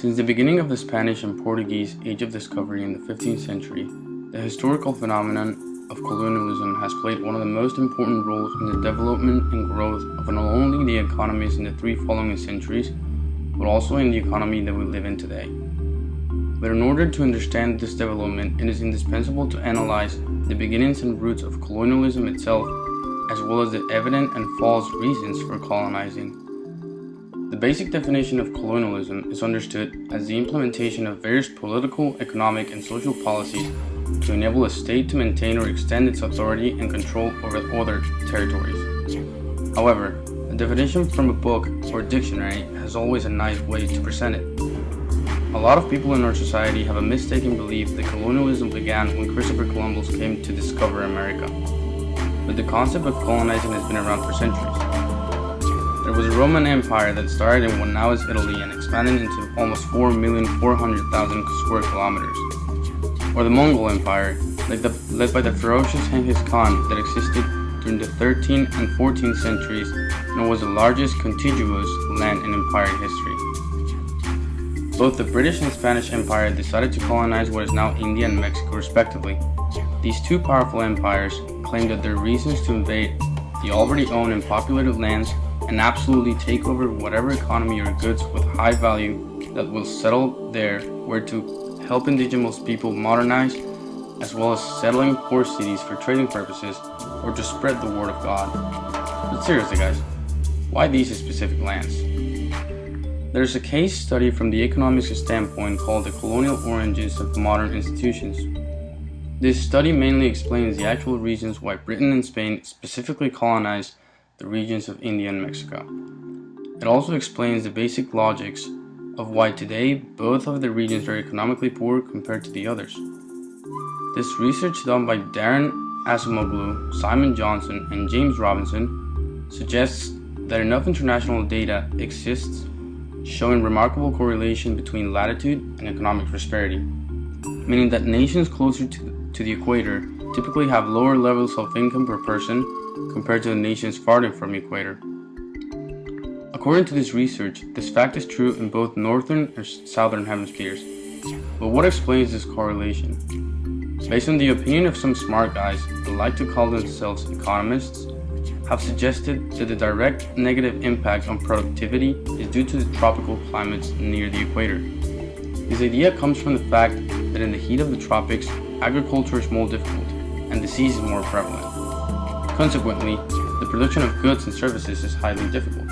Since the beginning of the Spanish and Portuguese Age of Discovery in the 15th century, the historical phenomenon of colonialism has played one of the most important roles in the development and growth of not only the economies in the three following centuries, but also in the economy that we live in today. But in order to understand this development, it is indispensable to analyze the beginnings and roots of colonialism itself, as well as the evident and false reasons for colonizing. The basic definition of colonialism is understood as the implementation of various political, economic, and social policies to enable a state to maintain or extend its authority and control over other territories. However, a definition from a book or dictionary has always a nice way to present it. A lot of people in our society have a mistaken belief that colonialism began when Christopher Columbus came to discover America. But the concept of colonizing has been around for centuries. There was a Roman Empire that started in what now is Italy and expanded into almost 4,400,000 square kilometers. Or the Mongol Empire, led by the ferocious Genghis Khan that existed during the 13th and 14th centuries and was the largest contiguous land in empire history. Both the British and Spanish Empire decided to colonize what is now India and Mexico respectively. These two powerful empires claimed that their reasons to invade the already owned and populated lands and absolutely take over whatever economy or goods with high value that will settle there were to help indigenous people modernize, as well as settling poor cities for trading purposes or to spread the word of God. But seriously guys, why these specific lands? There's a case study from the economics standpoint called The Colonial Origins of Modern Institutions. This study mainly explains the actual reasons why Britain and Spain specifically colonized the regions of India and Mexico. It also explains the basic logics of why today both of the regions are economically poor compared to the others. This research done by Darren Acemoglu, Simon Johnson, and James Robinson suggests that enough international data exists showing remarkable correlation between latitude and economic prosperity, meaning that nations closer to the equator typically have lower levels of income per person compared to the nations farther from the equator. According to this research, this fact is true in both northern and southern hemispheres. But what explains this correlation? Based on the opinion of some smart guys that like to call themselves economists, have suggested that the direct negative impact on productivity is due to the tropical climates near the equator. This idea comes from the fact that in the heat of the tropics, agriculture is more difficult and disease is more prevalent. Consequently, the production of goods and services is highly difficult.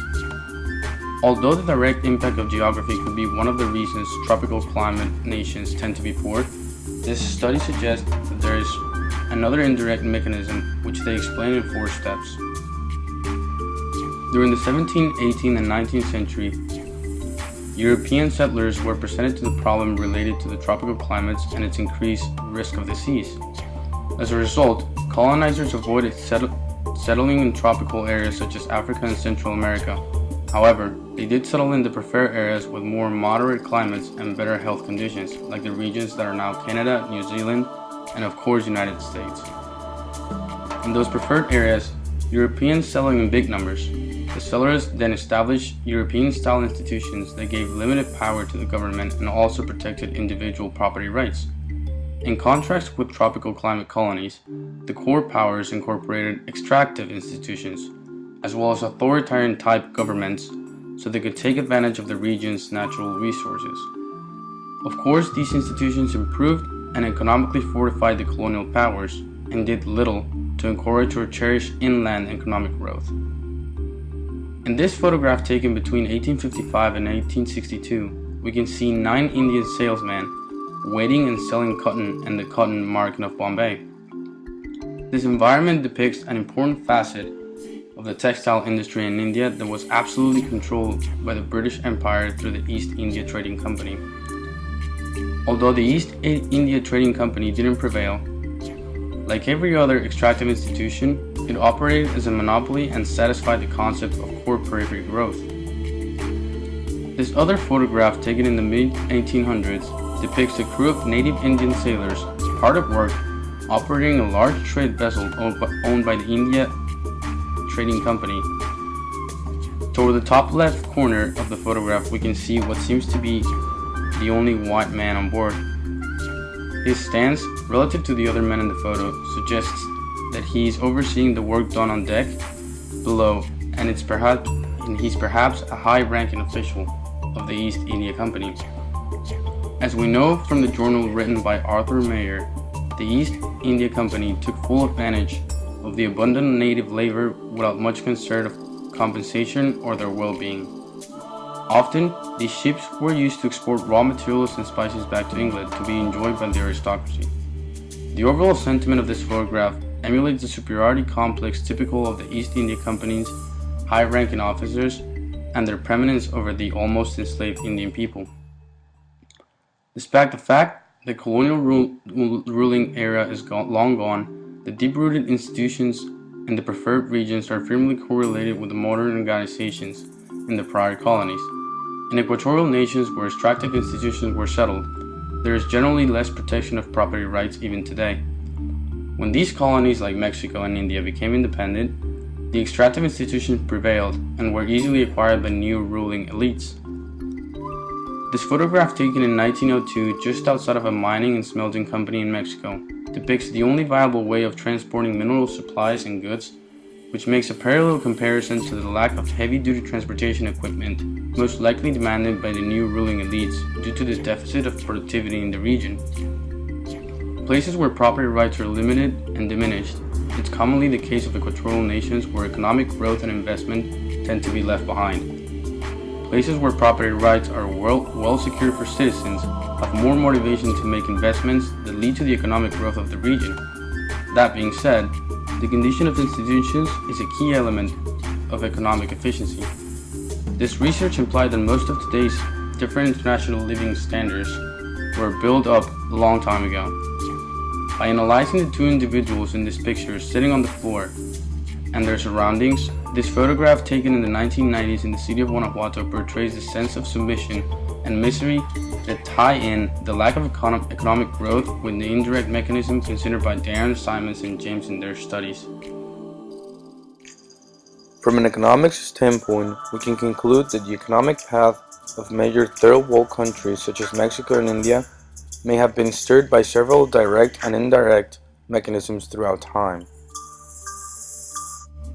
Although the direct impact of geography could be one of the reasons tropical climate nations tend to be poor, this study suggests that there is another indirect mechanism which they explain in 4 steps. During the 17th, 18th, and 19th century, European settlers were presented to the problem related to the tropical climates and its increased risk of disease. As a result, colonizers avoided settling in tropical areas such as Africa and Central America. However, they did settle in the preferred areas with more moderate climates and better health conditions, like the regions that are now Canada, New Zealand, and of course United States. In those preferred areas, Europeans settling in big numbers. The settlers then established European-style institutions that gave limited power to the government and also protected individual property rights. In contrast with tropical climate colonies, the core powers incorporated extractive institutions, as well as authoritarian-type governments, so they could take advantage of the region's natural resources. Of course, these institutions improved and economically fortified the colonial powers and did little to encourage or cherish inland economic growth. In this photograph taken between 1855 and 1862, we can see 9 Indian salesmen waiting and selling cotton in the cotton market of Bombay. This environment depicts an important facet of the textile industry in India that was absolutely controlled by the British Empire through the East India Trading Company. Although the East India Trading Company didn't prevail, like every other extractive institution, it operated as a monopoly and satisfied the concept of core periphery growth. This other photograph taken in the mid-1800s depicts a crew of native Indian sailors hard at work operating a large trade vessel owned by the India Trading Company. Toward the top left corner of the photograph, we can see what seems to be the only white man on board. His stance, relative to the other men in the photo, suggests that he is overseeing the work done on deck below, and he's perhaps a high-ranking official of the East India Company. As we know from the journal written by Arthur Mayer, the East India Company took full advantage of the abundant native labor without much concern of compensation or their well-being. Often, these ships were used to export raw materials and spices back to England to be enjoyed by the aristocracy. The overall sentiment of this photograph emulates the superiority complex typical of the East India Company's high-ranking officers and their preeminence over the almost enslaved Indian people. Despite the fact the colonial ruling era is long gone, the deep-rooted institutions and the preferred regions are firmly correlated with the modern organizations in the prior colonies. In equatorial nations where extractive institutions were settled, there is generally less protection of property rights even today. When these colonies like Mexico and India became independent, the extractive institutions prevailed and were easily acquired by new ruling elites. This photograph, taken in 1902 just outside of a mining and smelting company in Mexico, depicts the only viable way of transporting mineral supplies and goods, which makes a parallel comparison to the lack of heavy-duty transportation equipment most likely demanded by the new ruling elites due to this deficit of productivity in the region. Places where property rights are limited and diminished, it's commonly the case of equatorial nations where economic growth and investment tend to be left behind. Places where property rights are well secured for citizens have more motivation to make investments that lead to the economic growth of the region. That being said, the condition of institutions is a key element of economic efficiency. This research implied that most of today's different international living standards were built up a long time ago. By analyzing the two individuals in this picture sitting on the floor and their surroundings, this photograph taken in the 1990s in the city of Guanajuato portrays the sense of submission and misery that tie in the lack of economic growth with the indirect mechanism considered by Darren Simons and James in their studies. From an economics standpoint, we can conclude that the economic path of major third world countries such as Mexico and India may have been stirred by several direct and indirect mechanisms throughout time.